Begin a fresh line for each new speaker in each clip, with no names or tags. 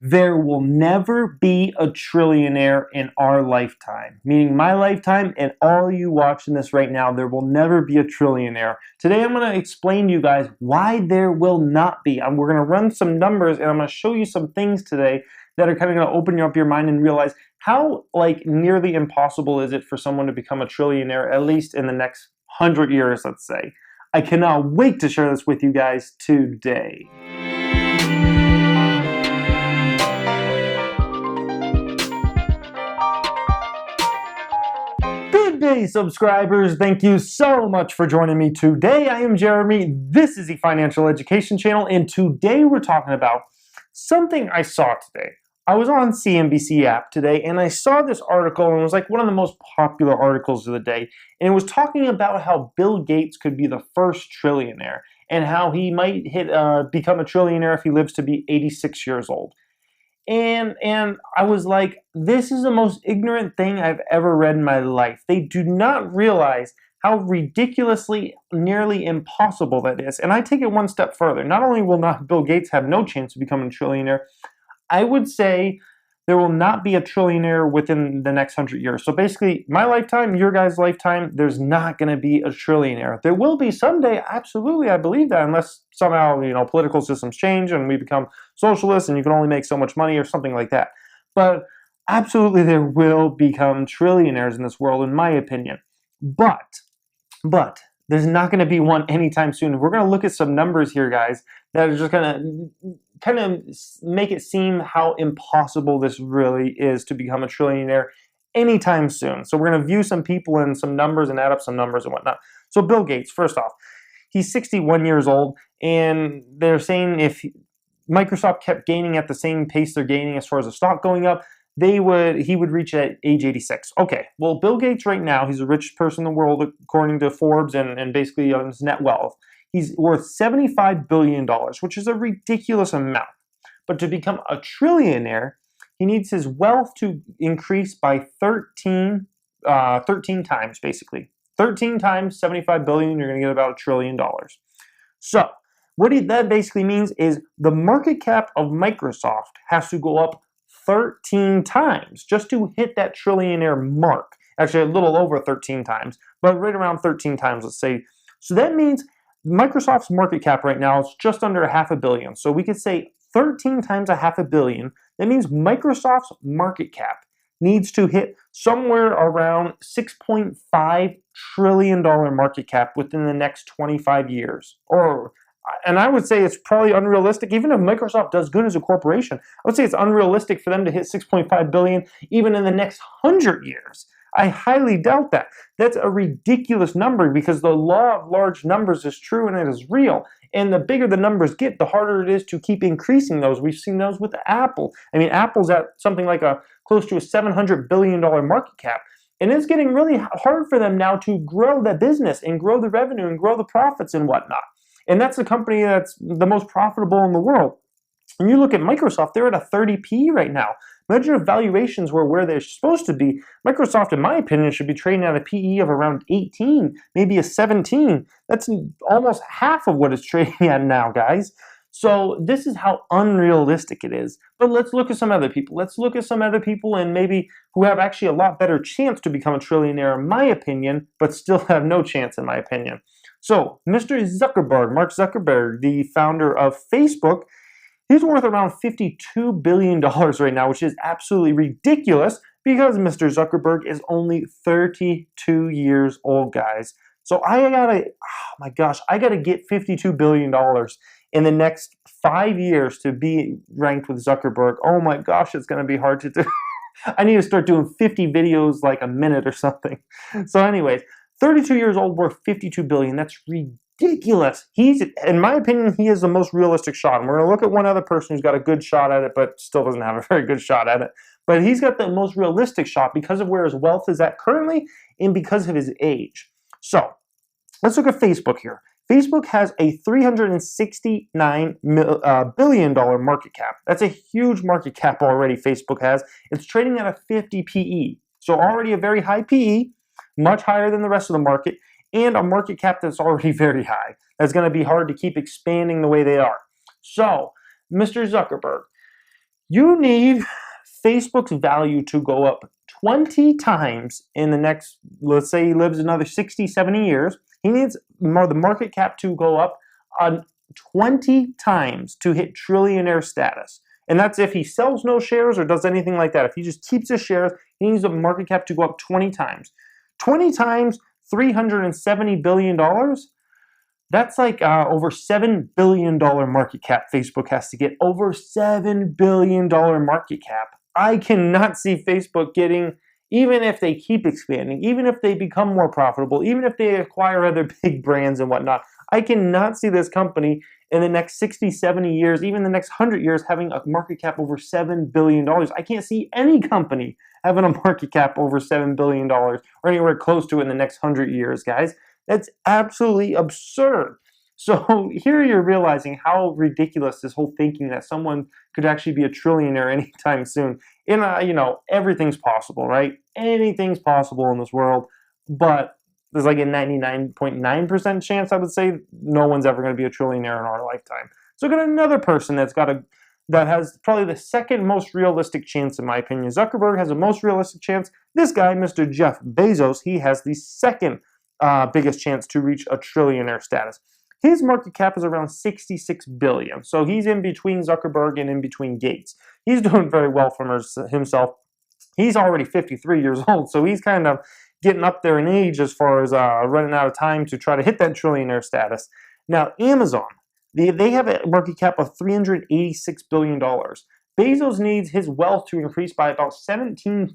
There will never be a trillionaire in our lifetime, meaning my lifetime and all you watching this right now, there will never be a trillionaire. Today I'm going to explain to you guys why there will not be. We're going to run some numbers and I'm going to show you some things today that are kind of going to open up your mind and realize how nearly impossible is it for someone to become a trillionaire, at least in the next 100 years, let's say. I cannot wait to share this with you guys today. Good day, subscribers. Thank you so much for joining me today. I am Jeremy. This is the Financial Education Channel, and today we're talking about something I saw today. I was on CNBC app today, and I saw this article, and it was like one of the most popular articles of the day, and it was talking about how Bill Gates could be the first trillionaire, and how he might become a trillionaire if he lives to be 86 years old. And I was like, this is the most ignorant thing I've ever read in my life. They do not realize how ridiculously nearly impossible that is. And I take it one step further. Not only will not Bill Gates have no chance of becoming a trillionaire, I would say there will not be a trillionaire within the next 100 years. So basically, my lifetime, your guys' lifetime, there's not going to be a trillionaire. There will be someday, absolutely, I believe that, unless somehow, political systems change and we become socialists and you can only make so much money or something like that. But absolutely, there will become trillionaires in this world, in my opinion. But there's not going to be one anytime soon. We're going to look at some numbers here, guys, that are just going to kind of make it seem how impossible this really is to become a trillionaire anytime soon. So we're going to view some people and some numbers and add up some numbers and whatnot. So Bill Gates, first off, he's 61 years old, and they're saying if Microsoft kept gaining at the same pace they're gaining as far as the stock going up, he would reach at age 86. Okay, well, Bill Gates right now, he's the richest person in the world according to Forbes and basically on his net wealth. He's worth $75 billion, which is a ridiculous amount. But to become a trillionaire, he needs his wealth to increase by 13 times, basically. 13 times 75 billion, you're going to get about $1 trillion. So that basically means is the market cap of Microsoft has to go up 13 times just to hit that trillionaire mark. Actually, a little over 13 times, but right around 13 times, let's say. So that means Microsoft's market cap right now is just under $500 million. So we could say 13 times $500 million. That means Microsoft's market cap needs to hit somewhere around $6.5 trillion market cap within the next 25 years. And I would say it's probably unrealistic, even if Microsoft does good as a corporation. I would say it's unrealistic for them to hit $6.5 billion even in the next 100 years. I highly doubt that. That's a ridiculous number because the law of large numbers is true and it is real. And the bigger the numbers get, the harder it is to keep increasing those. We've seen those with Apple. I mean, Apple's at something like close to a $700 billion market cap. And it's getting really hard for them now to grow the business and grow the revenue and grow the profits and whatnot. And that's the company that's the most profitable in the world. And you look at Microsoft, they're at a 30 PE right now. Imagine if valuations were where they're supposed to be. Microsoft, in my opinion, should be trading at a PE of around 18, maybe a 17. That's almost half of what it's trading at now, guys. So this is how unrealistic it is. But let's look at some other people. Let's look at some other people and maybe who have actually a lot better chance to become a trillionaire, in my opinion, but still have no chance, in my opinion. So Mr. Zuckerberg, Mark Zuckerberg, the founder of Facebook, he's worth around $52 billion right now, which is absolutely ridiculous because Mr. Zuckerberg is only 32 years old, guys. So I gotta get $52 billion in the next 5 years to be ranked with Zuckerberg. Oh my gosh, it's gonna be hard to do. I need to start doing 50 videos like a minute or something. So anyways, 32 years old, worth $52 billion. That's ridiculous. In my opinion, he has the most realistic shot. And we're going to look at one other person who's got a good shot at it, but still doesn't have a very good shot at it. But he's got the most realistic shot because of where his wealth is at currently and because of his age. So let's look at Facebook here. Facebook has a $369 billion market cap. That's a huge market cap already Facebook has. It's trading at a 50 PE. So already a very high PE, much higher than the rest of the market, and a market cap that's already very high. That's going to be hard to keep expanding the way they are. So, Mr. Zuckerberg, You need Facebook's value to go up 20 times in the next, let's say he lives another 60, 70 years. He needs the market cap to go up on 20 times to hit trillionaire status. And that's if he sells no shares or does anything like that. If he just keeps his shares, he needs the market cap to go up 20 times. 20 times $370 billion. That's like over $7 billion market cap Facebook has to get. Over $7 billion market cap. I cannot see Facebook getting, even if they keep expanding, even if they become more profitable, even if they acquire other big brands and whatnot, I cannot see this company in the next 60, 70 years, even the next 100 years, having a market cap over $7 billion. I can't see any company having a market cap over $7 billion or anywhere close to it in the next 100 years, guys. That's absolutely absurd. So here you're realizing how ridiculous this whole thinking that someone could actually be a trillionaire anytime soon. Everything's possible, right? Anything's possible in this world, but there's like a 99.9% chance, I would say, no one's ever going to be a trillionaire in our lifetime. So got another person that has probably the second most realistic chance, in my opinion. Zuckerberg has the most realistic chance. This guy, Mr. Jeff Bezos, he has the second biggest chance to reach a trillionaire status. His market cap is around $66 billion. So he's in between Zuckerberg and in between Gates. He's doing very well for himself. He's already 53 years old, so he's kind of getting up there in age as far as running out of time to try to hit that trillionaire status. Now, Amazon, they have a market cap of $386 billion. Bezos needs his wealth to increase by about 16,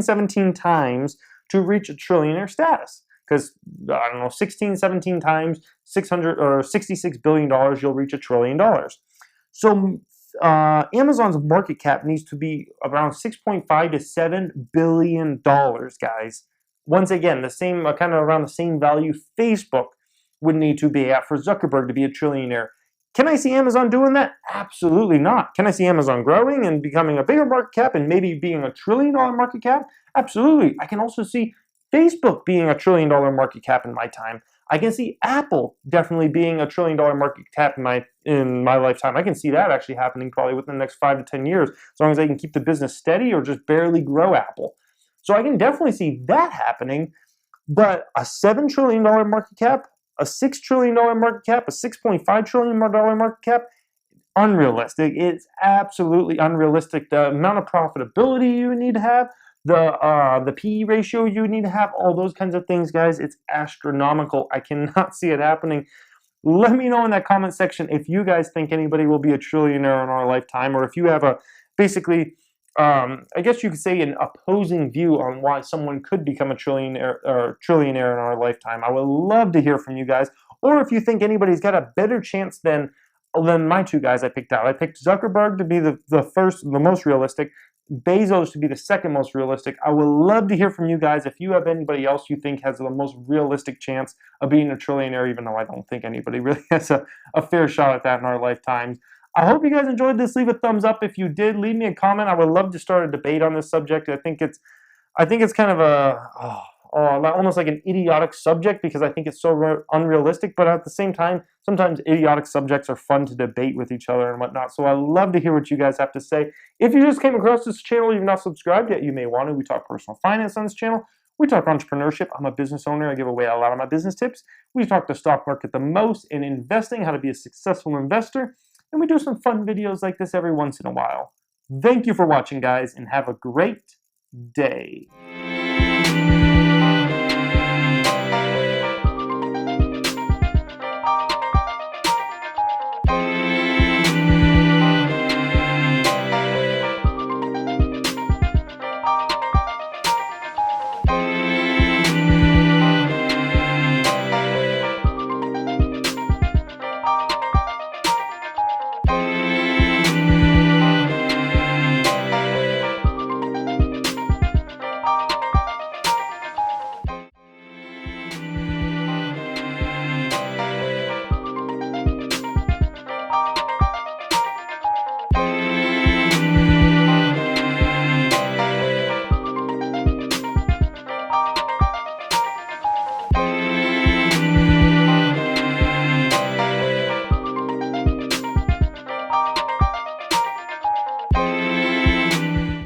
17 times to reach a trillionaire status. Because, 16, 17 times $66 billion, you'll reach $1 trillion. So Amazon's market cap needs to be around $6.5 to $7 billion, guys. Once again, the same kind of around the same value Facebook would need to be at for Zuckerberg to be a trillionaire. Can I see Amazon doing that? Absolutely not. Can I see Amazon growing and becoming a bigger market cap and maybe being $1 trillion market cap? Absolutely. I can also see Facebook being $1 trillion market cap in my time. I can see Apple definitely being $1 trillion market cap in my lifetime. I can see that actually happening probably within the next 5 to 10 years, as long as they can keep the business steady or just barely grow Apple. So I can definitely see that happening. But a $7 trillion market cap, a $6 trillion market cap, a $6.5 trillion market cap, unrealistic. It's absolutely unrealistic. The amount of profitability you need to have, the PE ratio you need to have, all those kinds of things, guys, it's astronomical. I cannot see it happening. Let me know in that comment section if you guys think anybody will be a trillionaire in our lifetime, or if you have I guess you could say an opposing view on why someone could become a trillionaire in our lifetime. I would love to hear from you guys. Or if you think anybody's got a better chance than my two guys I picked out. I picked Zuckerberg to be the most realistic, Bezos to be the second most realistic. I would love to hear from you guys if you have anybody else you think has the most realistic chance of being a trillionaire, even though I don't think anybody really has a fair shot at that in our lifetimes. I hope you guys enjoyed this. Leave a thumbs up if you did. Leave me a comment. I would love to start a debate on this subject. I think it's kind of almost like an idiotic subject because I think it's so unrealistic, but at the same time, sometimes idiotic subjects are fun to debate with each other and whatnot. So I love to hear what you guys have to say. If you just came across this channel, you've not subscribed yet, you may want to. We talk personal finance on this channel. We talk entrepreneurship. I'm a business owner. I give away a lot of my business tips. We talk the stock market the most in investing, how to be a successful investor. And we do some fun videos like this every once in a while. Thank you for watching, guys, and have a great day.